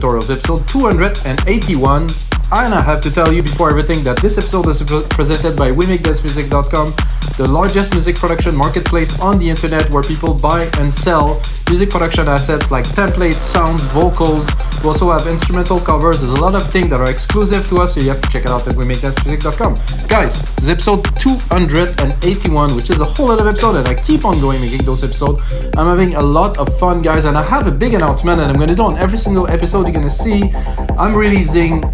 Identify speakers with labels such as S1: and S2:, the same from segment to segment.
S1: Tutorials, episode 281. And I have to tell you before everything that this episode is presented by WeMakeDanceMusic.com, the largest music production marketplace on the internet where people buy and sell music production assets like templates, sounds, vocals. We also have instrumental covers. There's a lot of things that are exclusive to us, so you have to check it out at WeMakeDanceMusic.com. Guys, this is episode 281, which is a whole lot of episode, and I keep on going making those episodes. I'm having a lot of fun, guys, and I have a big announcement, and I'm going to do on every single episode you're going to see. I'm releasing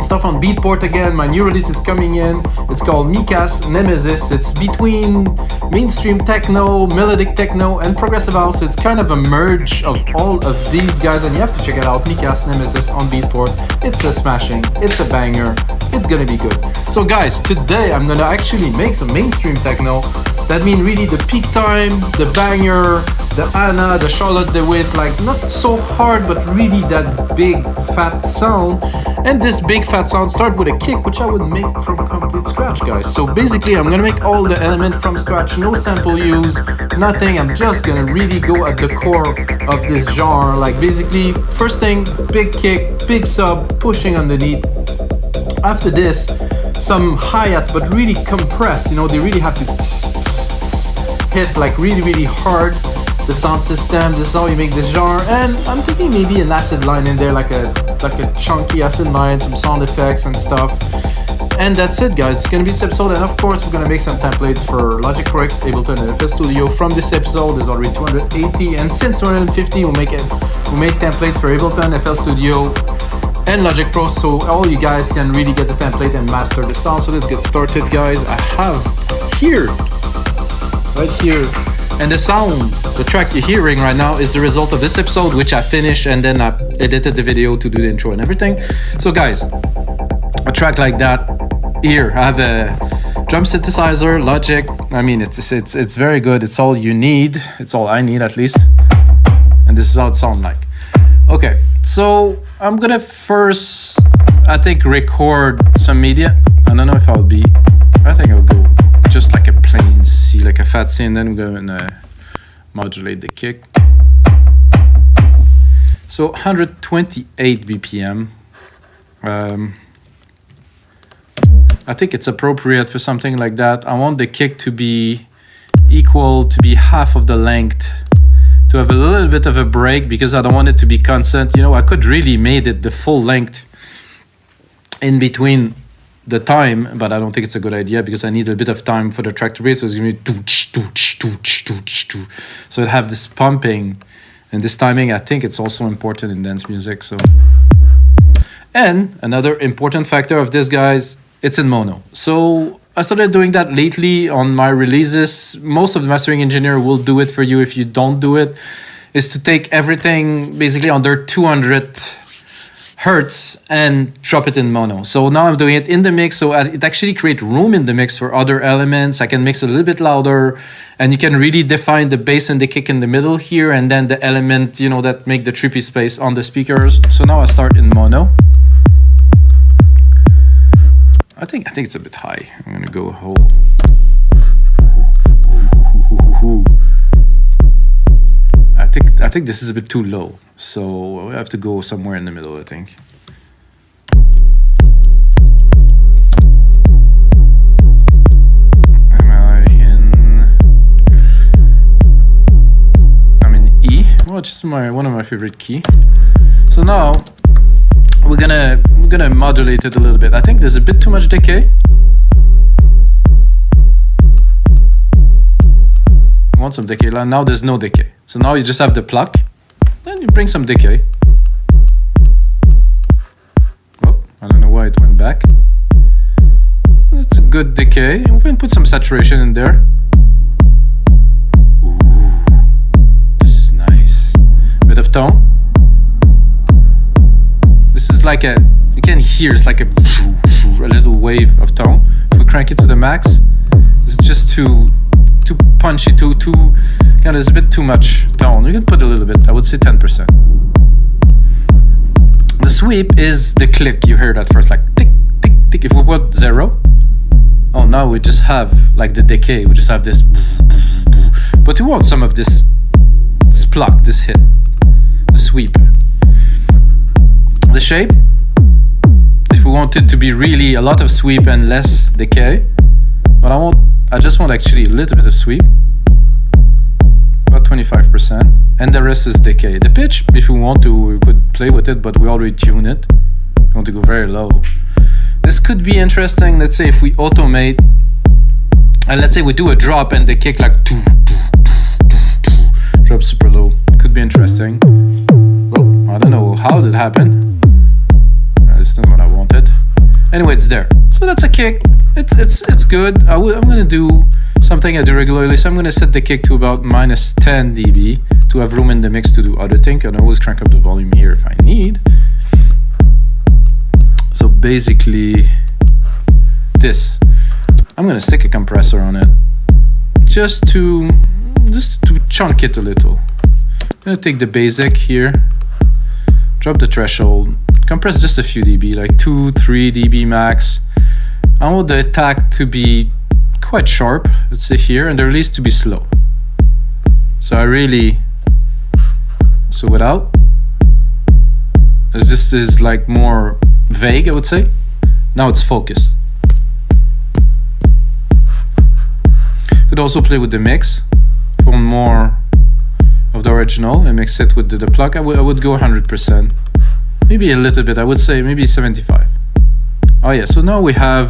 S1: stuff on Beatport again. My new release is coming in. It's called Mika's Nemesis. It's between mainstream techno, melodic techno, and progressive house. It's kind of a merge of all of these guys, and you have to check it out. Mika's Nemesis on Beatport. It's a smashing. It's a banger. It's gonna be good. So guys, today I'm gonna actually make some mainstream techno. That means really the Peak Time, the banger, the Anna, the Charlotte de Witte, like not so hard, but really that big fat sound. And this big fat sound start with a kick, which I would make from complete scratch, guys. So basically, I'm gonna make all the element from scratch, no sample use, nothing. I'm just gonna really go at the core of this genre. Like basically, first thing, big kick, big sub, pushing underneath. After this, some hi-hats, but really compressed. You know, they really have to hit like really hard. The sound system, this is how you make this genre, and I'm thinking maybe an acid line in there, like a chunky acid line, some sound effects and stuff. And that's it, guys. It's gonna be this episode, and of course we're gonna make some templates for Logic Pro X, Ableton, and FL Studio. From this episode, there's already 280, and since 250, we made templates for Ableton, FL Studio, and Logic Pro, so all you guys can really get the template and master the sound. So let's get started, guys. I have here, right here. And the sound, the track you're hearing right now is the result of this episode, which I finished and then I edited the video to do the intro and everything. So guys, a track like that, here I have a drum synthesizer, Logic. I mean, it's very good. It's all you need. It's all I need at least. And this is how it sounds like. Okay, so I'm gonna first, I think, record some media. I don't know if I'll be, I think I'll go just like a plain C, like a fat C, and then we're gonna modulate the kick. So 128 BPM. I think it's appropriate for something like that. I want the kick to be equal, to be half of the length, to have a little bit of a break, because I don't want it to be constant. You know, I could really made it the full length in between the time, but I don't think it's a good idea because I need a bit of time for the track to breathe. So it's gonna be so it have this pumping and this timing. I think it's also important in dance music. So, and another important factor of this, guys, it's in mono. So I started doing that lately on my releases. Most of the mastering engineer will do it for you. If you don't do it, is to take everything basically under 200 hertz and drop it in mono. So now I'm doing it in the mix, so it actually creates room in the mix for other elements. I can mix a little bit louder, and you can really define the bass and the kick in the middle here, and then the element, you know, that make the trippy space on the speakers. So now I start in mono. I think it's a bit high. I'm gonna go whole. I think this is a bit too low, so we have to go somewhere in the middle, I think. I'm in E, which is one of my favorite key. So now we're gonna modulate it a little bit. I think there's a bit too much decay. I want some decay. Now there's no decay. So now you just have the pluck. Then you bring some decay. Oh, I don't know why it went back. That's a good decay. We can put some saturation in there. Ooh, this is nice. Bit of tone. This is like a, you can hear it's like a little wave of tone. If we crank it to the max, it's just too punchy, too kind of, there's a bit too much tone. You can put a little bit, I would say 10%. The sweep is the click. You heard at first, like tick, tick, tick. If we put 0, oh, now we just have like the decay. We just have this, but we want some of this pluck, this hit, the sweep. the shape. If we want it to be really a lot of sweep and less decay, but I just want actually a little bit of sweep, about 25%, and the rest is decay. The pitch, if we want to, we could play with it, but we already tune it. We want to go very low. This could be interesting. Let's say if we automate, and let's say we do a drop and the kick like drop super low. Could be interesting. Oh, I don't know how did it happen. It's not what I wanted. Anyway, it's there. So that's a kick. It's good. I'm gonna do something I do regularly. So I'm gonna set the kick to about -10 dB to have room in the mix to do other things. I can always crank up the volume here if I need. So basically, this. I'm gonna stick a compressor on it, just to chunk it a little. I'm gonna take the basic here, drop the threshold, compress just a few dB, like 2-3 dB max. I want the attack to be quite sharp, let's say here, and the release to be slow. So without, this is like more vague, I would say. Now it's focus. Could also play with the mix for more of the original and mix it with the plug. I would go 100%, maybe a little bit. I would say maybe 75. Oh yeah, so now we have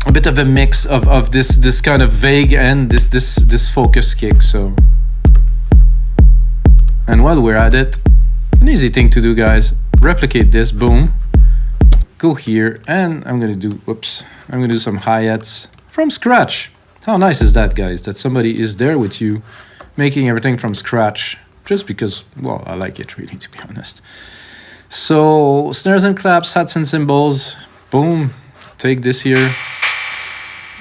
S1: a bit of a mix of this kind of vague and this focus kick. So, and while we're at it, an easy thing to do, guys, replicate this. Boom, go here, and I'm gonna do some hi-hats from scratch. How nice is that, guys? That somebody is there with you, making everything from scratch, just because, well, I like it really, to be honest. So snares and claps, hats and cymbals. Boom. Take this here,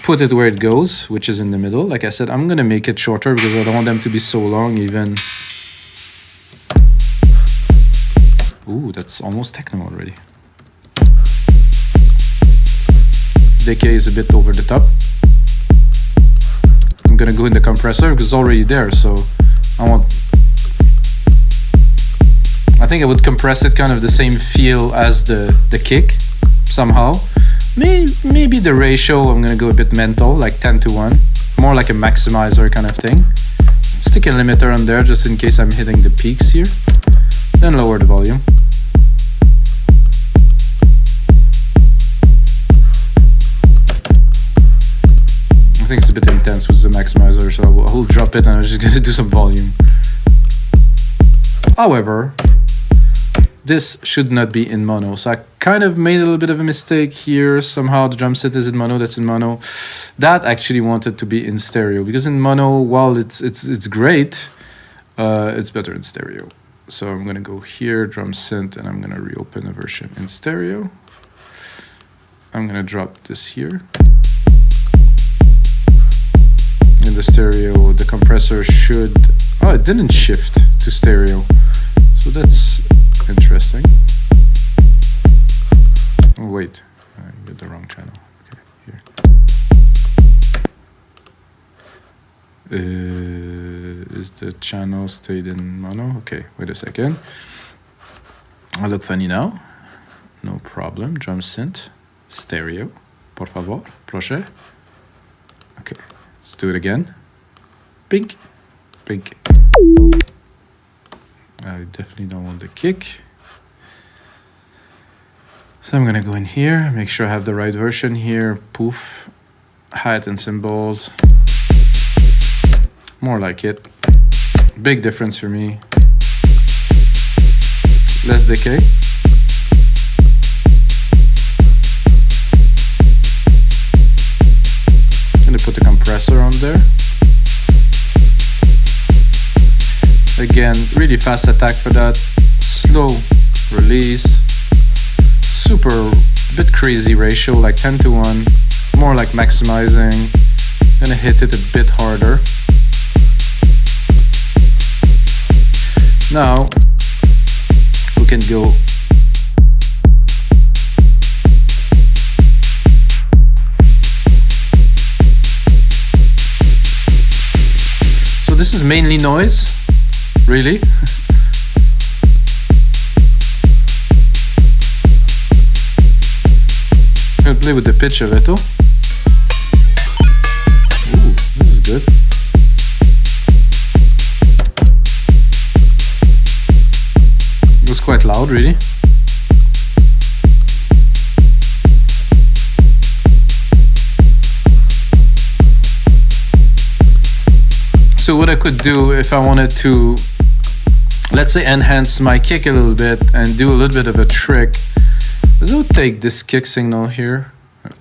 S1: put it where it goes, which is in the middle. Like I said, I'm gonna make it shorter because I don't want them to be so long even. Ooh, that's almost techno already. Decay is a bit over the top. I'm gonna go in the compressor because it's already there, so I think I would compress it kind of the same feel as the kick somehow. Maybe the ratio, I'm gonna go a bit mental, like 10:1, more like a maximizer kind of thing. Stick a limiter on there just in case I'm hitting the peaks here. Then lower the volume. I think it's a bit intense with the maximizer, so I will drop it and I'm just gonna do some volume. However, this should not be in mono, so I kind of made a little bit of a mistake here. Somehow the drum set is in mono, that's in mono. That actually wanted to be in stereo, because in mono, while it's great, it's better in stereo. So I'm gonna go here, drum synth, and I'm gonna reopen a version in stereo. I'm gonna drop this here. In the stereo, the compressor should, oh, it didn't shift to stereo, so that's interesting. Oh wait, I got the wrong channel. Okay, here. Is the channel stayed in mono? Okay, wait a second. I look funny now. No problem. Drum synth, stereo, por favor, proche. Okay, let's do it again. Pink, pink. I definitely don't want the kick. So I'm gonna go in here, make sure I have the right version here. Poof, hi-hat and cymbals. More like it. Big difference for me. Less decay. Gonna put the compressor on there. Again, really fast attack for that. Slow release. Super, bit crazy ratio, like 10:1. More like maximizing. Gonna hit it a bit harder. Now, we can go so this is mainly noise, really. play with the pitch a little. Ooh, this is good. It was quite loud, really. So what I could do if I wanted to, let's say, enhance my kick a little bit and do a little bit of a trick, is I'll take this kick signal here,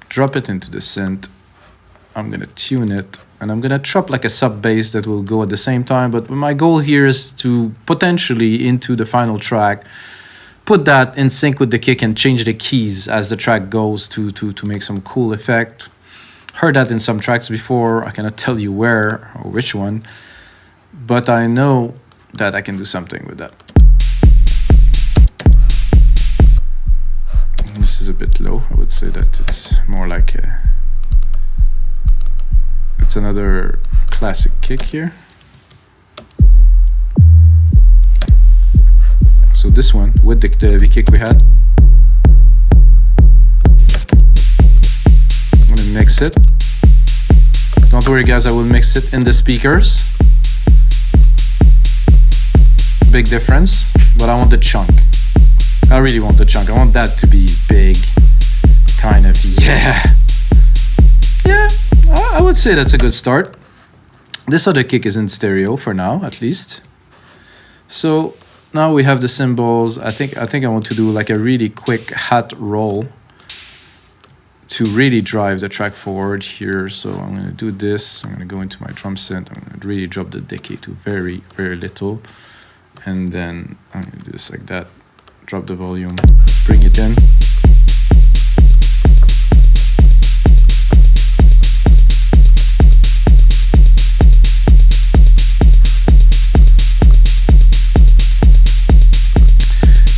S1: drop it into the synth. I'm gonna tune it, and I'm gonna drop like a sub bass that will go at the same time. But my goal here is to potentially into the final track, put that in sync with the kick and change the keys as the track goes to make some cool effect. Heard that in some tracks before. I cannot tell you where or which one, but I know that I can do something with that. This is a bit low. I would say that it's more like it's another classic kick here. So this one with the heavy kick we had. I'm gonna mix it. Don't worry guys, I will mix it in the speakers. Big difference, but I want the chunk. I really want the chunk. I want that to be big, kind of, yeah. Yeah, I would say that's a good start. This other kick is in stereo for now, at least. So now we have the cymbals. I think I want to do like a really quick hat roll to really drive the track forward here. So I'm gonna do this. I'm gonna go into my drum synth. I'm gonna really drop the decay to very, very little. And then I'm gonna do this like that. Drop the volume, bring it in.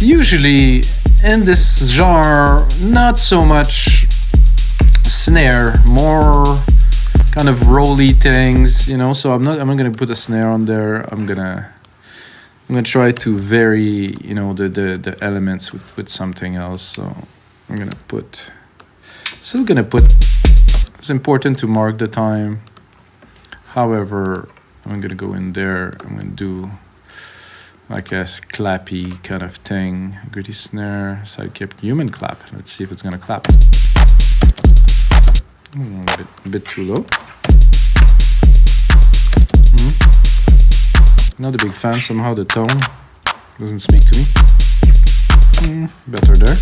S1: Usually in this genre, not so much snare, more kind of rolly things, you know. So I'm not gonna put a snare on there. I'm gonna try to vary, you know, the elements with something else. So I'm gonna put, it's important to mark the time. However, I'm gonna go in there, I'm gonna do like a clappy kind of thing, gritty snare, sidekick, human clap. Let's see if it's gonna clap. A bit too low. Not a big fan, somehow the tone doesn't speak to me. Better there.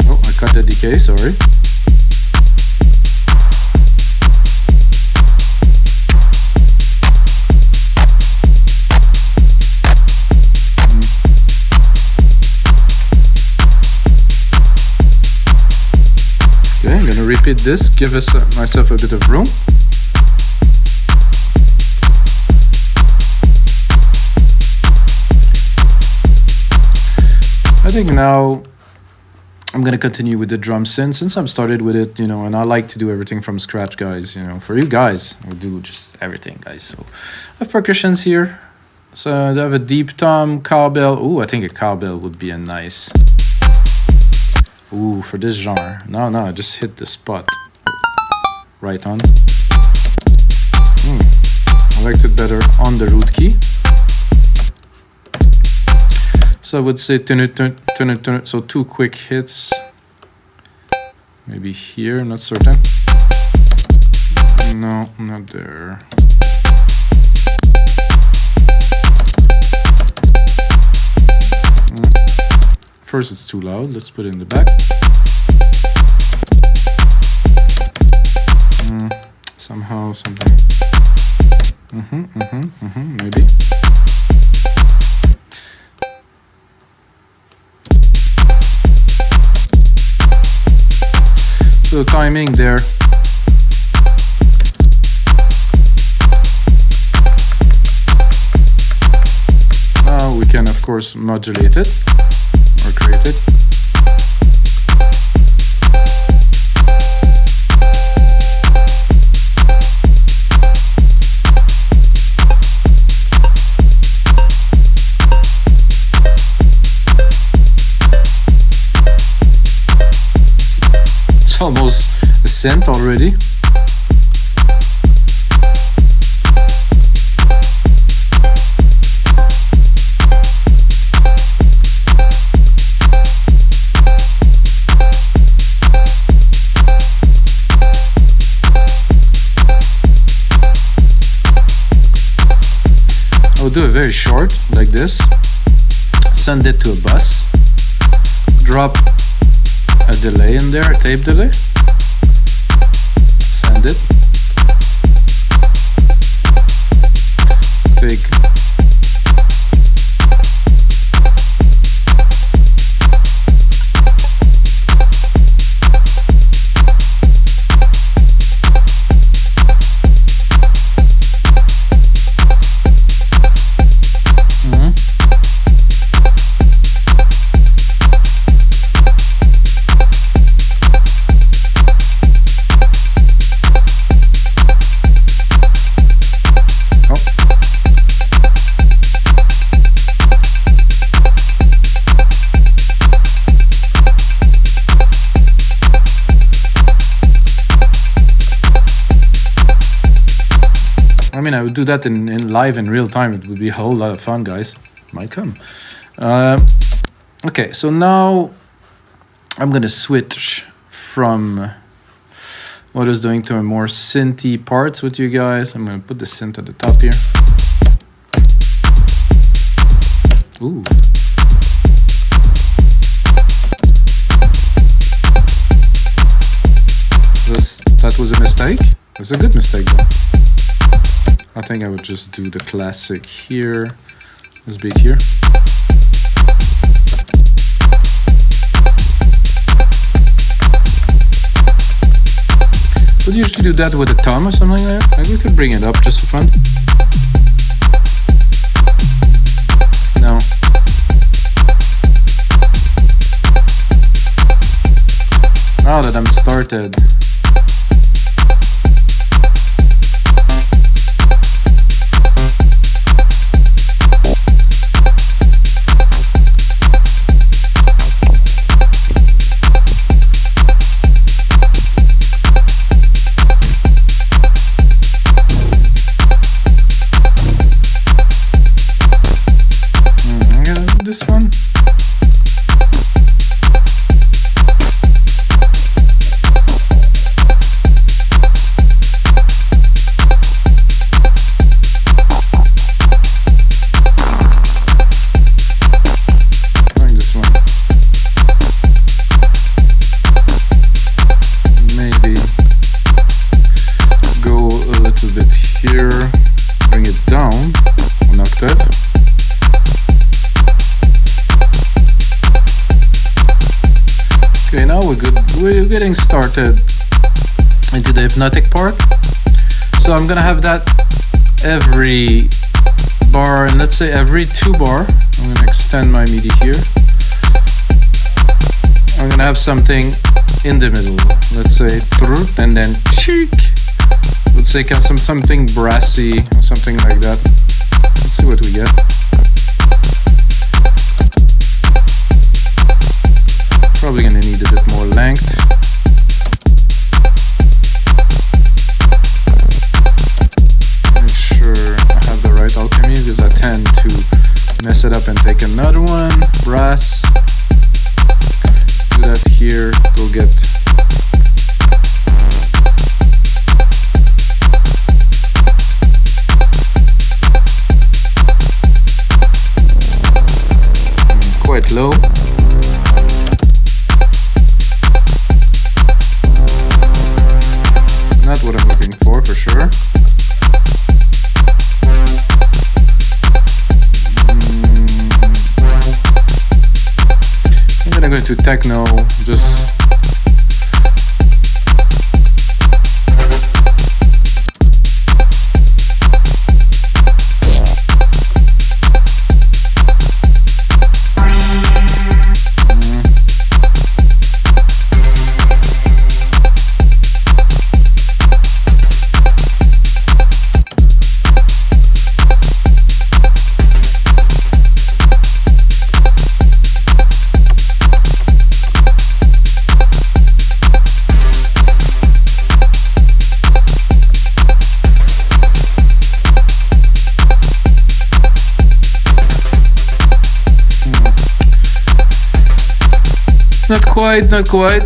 S1: Oh, I cut the decay, sorry. I'm gonna repeat this, give myself a bit of room. I think now I'm gonna continue with the drum synth since I've started with it, you know, and I like to do everything from scratch, guys. You know, for you guys, I do just everything, guys. So I have percussions here. So I have a deep tom, cowbell. Ooh, I think a cowbell would be a nice. Ooh, for this genre. No, I just hit the spot. Right on. I liked it better on the root key. So I would say turn it. So 2 quick hits. Maybe here, not certain. No, not there. First it's too loud, let's put it in the back. Somehow, something. Maybe. So timing there. Now we can of course modulate it or create it. It's almost a synth already. I'll do it very short, like this. Send it to a bus. Drop a delay in there, a tape delay. Send it. Take I would do that in live in real time. It would be a whole lot of fun, guys. Might come. Okay, so now I'm gonna switch from what I was doing to a more synthy parts with you guys. I'm gonna put the synth at the top here. Ooh. That was a mistake? That's a good mistake though. I think I would just do the classic here. This beat here. Would usually do that with a thumb or something like that. Maybe we could bring it up just for fun. No. Now that I'm started. This one. Trying this one. Maybe go a little bit here, bring it down an octave. Okay, now we're good. We're getting started into the hypnotic part. So I'm gonna have that every bar, and let's say every 2 bar. I'm gonna extend my MIDI here. I'm gonna have something in the middle. Let's say and then cheek. Let's say something brassy or something like that. Let's see what we get. Probably gonna need a bit more length. Make sure I have the right alchemy because I tend to mess it up and take another one. Brass. Do that here. Go get. Quite low. Not what I'm looking for sure. I'm gonna go into techno, just Not quite, not quite.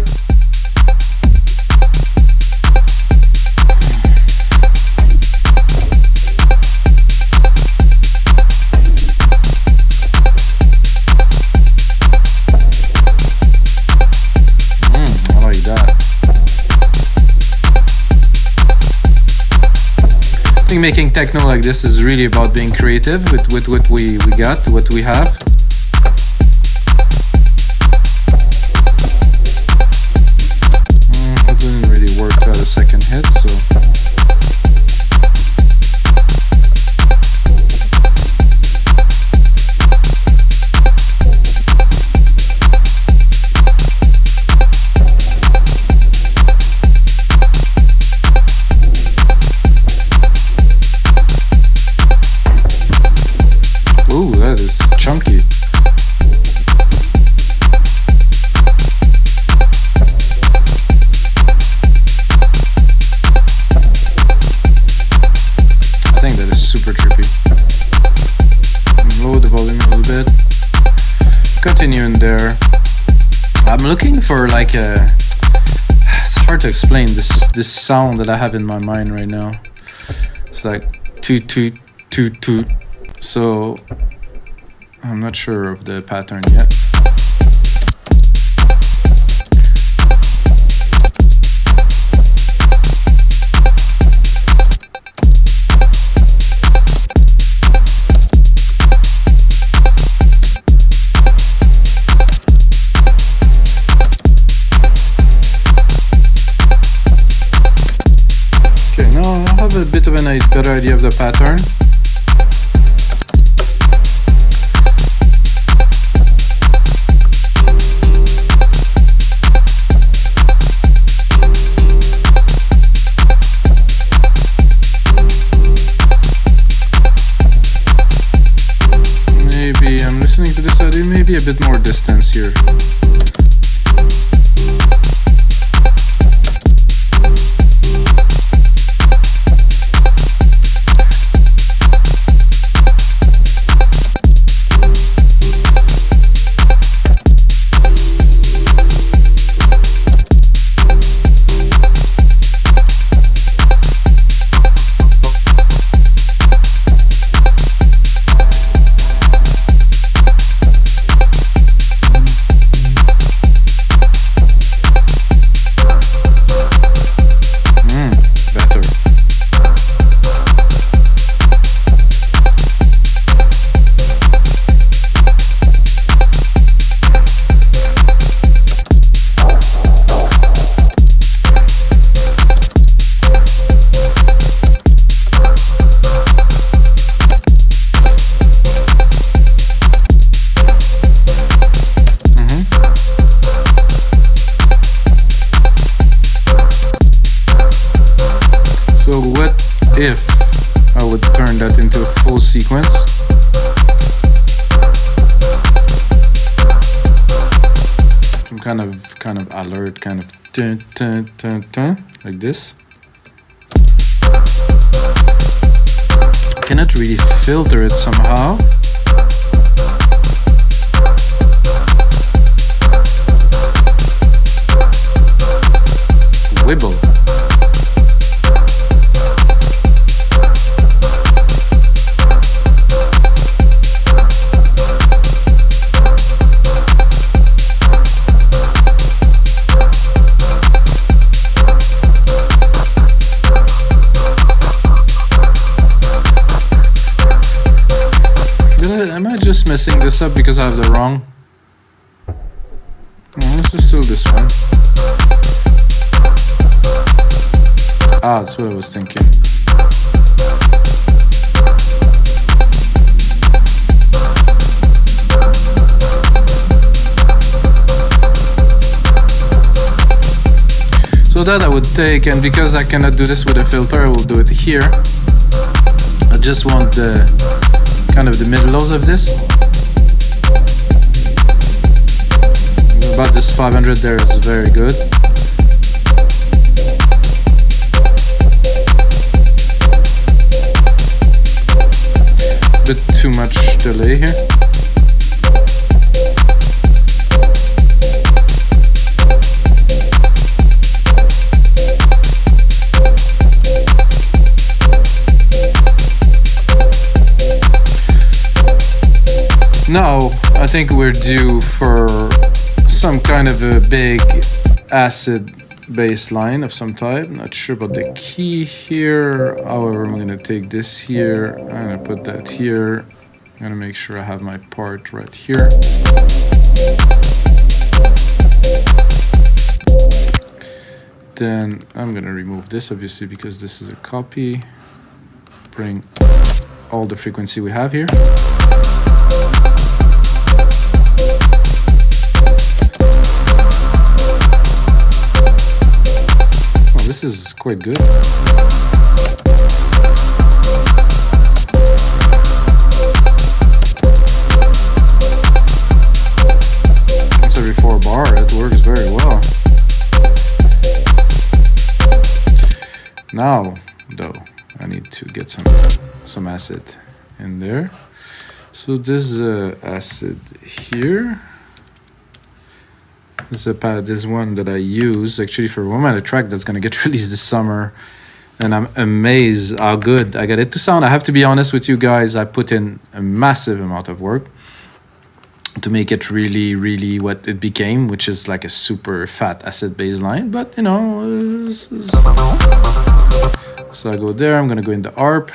S1: I like that. I think making techno like this is really about being creative with what we got, what we have. It didn't really work to add a second hit, so. Ooh, that is chunky. I think that is super trippy. Lower the volume a little bit. Continue in there. I'm looking for like a... It's hard to explain this sound that I have in my mind right now. It's like toot toot toot toot. So I'm not sure of the pattern yet. Okay, now I have a bit of a better idea of the pattern. Listening to this idea, maybe a bit more distance here. So what if I would turn that into a full sequence? Some kind of alert, kind of dun, dun, dun, dun, like this. I cannot really filter it somehow. Wibble. Am I just messing this up because I have the wrong? No, let's just do this one. Ah, that's what I was thinking. So that I would take, and because I cannot do this with a filter, I will do it here. I just want the kind of the mid-lows of this. About this 500 there is very good. Bit too much delay here. Now, I think we're due for some kind of a big acid bass line of some type. Not sure about the key here. However, I'm gonna take this here. I'm gonna put that here. I'm gonna make sure I have my part right here. Then I'm gonna remove this obviously because this is a copy. Bring all the frequency we have here. Oh, this is quite good. It's every 4 bar, it works very well. Now, though, I need to get some acid in there. So this acid here. This one that I use actually for one of the track that's gonna get released this summer, and I'm amazed how good I get it to sound. I have to be honest with you guys. I put in a massive amount of work to make it really what it became, which is like a super fat acid bass line. But you know, so I go there. I'm gonna go in the ARP,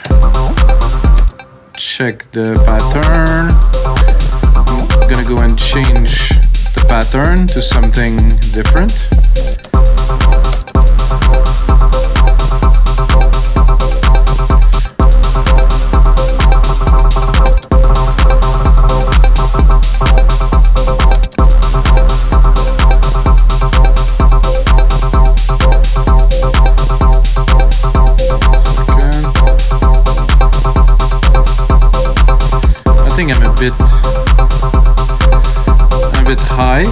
S1: check the pattern. I'm gonna go and change the pattern to something different. I think I'm a bit high.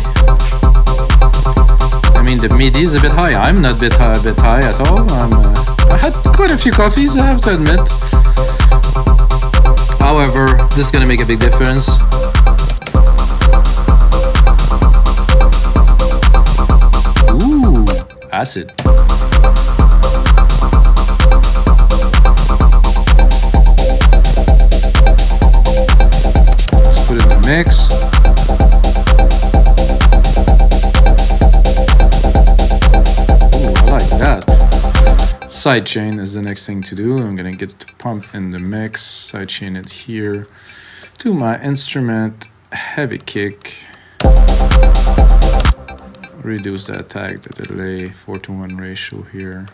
S1: I mean, the MIDI is a bit high. I'm not a bit high at all. I had quite a few coffees, I have to admit. However, this is gonna make a big difference. Ooh, acid. Let's put it in the mix. Sidechain is the next thing to do. I'm gonna get it to pump in the mix, sidechain it here to my instrument, heavy kick, reduce the attack, the delay, 4:1 ratio here.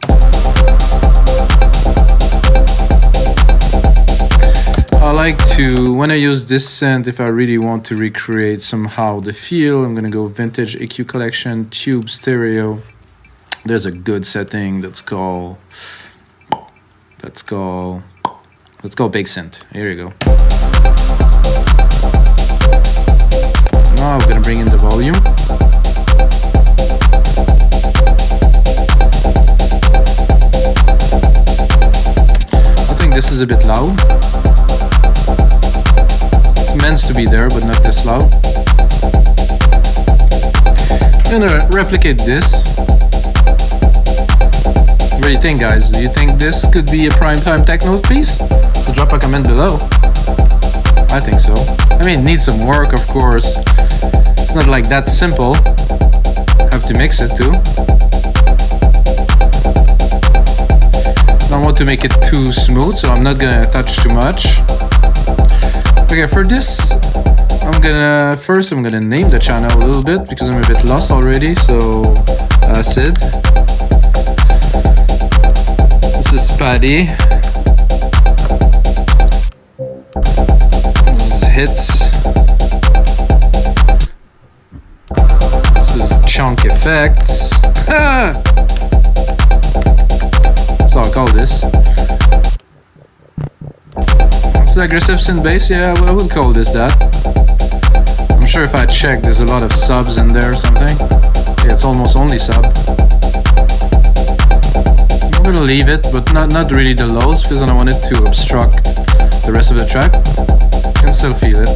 S1: I like to, when I use this synth, if I really want to recreate somehow the feel, I'm gonna go vintage EQ collection, tube stereo. There's a good setting that's called Big Synth. Here you go. Now we're gonna bring in the volume. I think this is a bit loud. It's meant to be there, but not this loud. I'm gonna replicate this. What do you think, guys? Do you think this could be a Peak Time Techno piece? So drop a comment below. I think so. I mean, it needs some work, of course. It's not like that simple. Have to mix it too. I don't want to make it too smooth, so I'm not gonna touch too much. Okay, for this, I'm gonna name the channel a little bit because I'm a bit lost already. So, acid. This is Paddy. This is Hits. This is Chunk Effects. That's how I call this. This is aggressive synth bass. Yeah, I would call this that. I'm sure if I check, there's a lot of subs in there or something. Yeah, it's almost only sub. I'm gonna leave it, but not really the lows because I don't want it to obstruct the rest of the track. You can still feel it.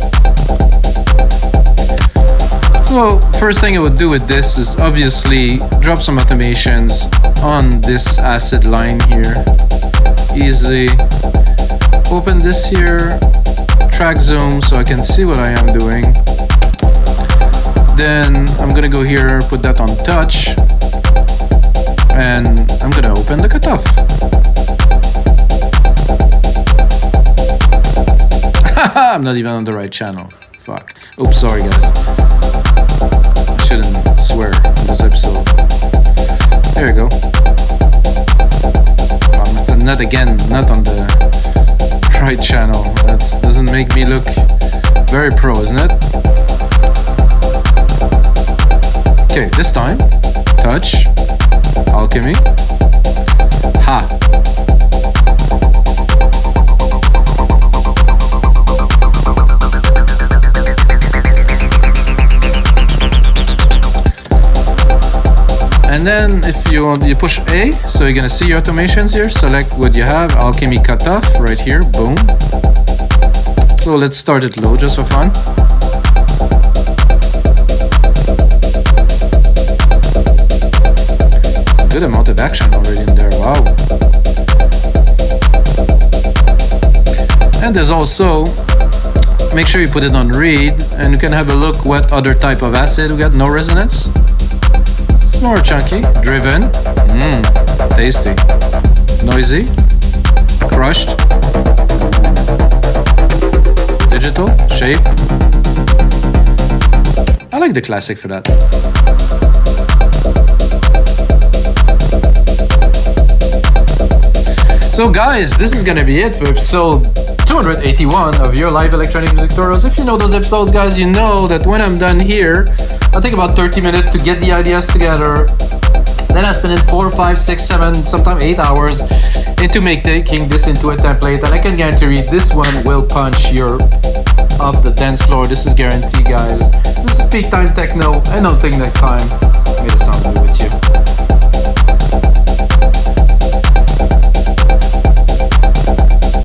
S1: So first thing I would do with this is obviously drop some automations on this acid line here. Easily open this here, track zoom so I can see what I am doing. Then I'm gonna go here, put that on touch, and I'm gonna open the cutoff. I'm not even on the right channel. Fuck. Oops, sorry guys. I shouldn't swear in this episode. There you go. Not again, not on the right channel. That doesn't make me look very pro, isn't it? Okay, this time, touch, Alchemy, ha. And then if you want, you push A, so you're gonna see your automations here. Select what you have, Alchemy cutoff right here, boom. So let's start it low just for fun. It's a good amount of action already in there, wow. And there's also, make sure you put it on read, and you can have a look what other type of acid we got, no resonance. More chunky, driven, tasty, noisy, crushed, digital, shape. I like the classic for that. So guys, this is gonna be it for episode 281 of your live electronic music tutorials. If you know those episodes, guys, you know that when I'm done here, I'll take about 30 minutes to get the ideas together. Then I spend in 4, 5, 6, 7, sometimes 8 hours into making this into a template. And I can guarantee you this one will punch your off the dance floor. This is guaranteed, guys. This is Peak Time Techno, and I'll think next time. May the sound be with you.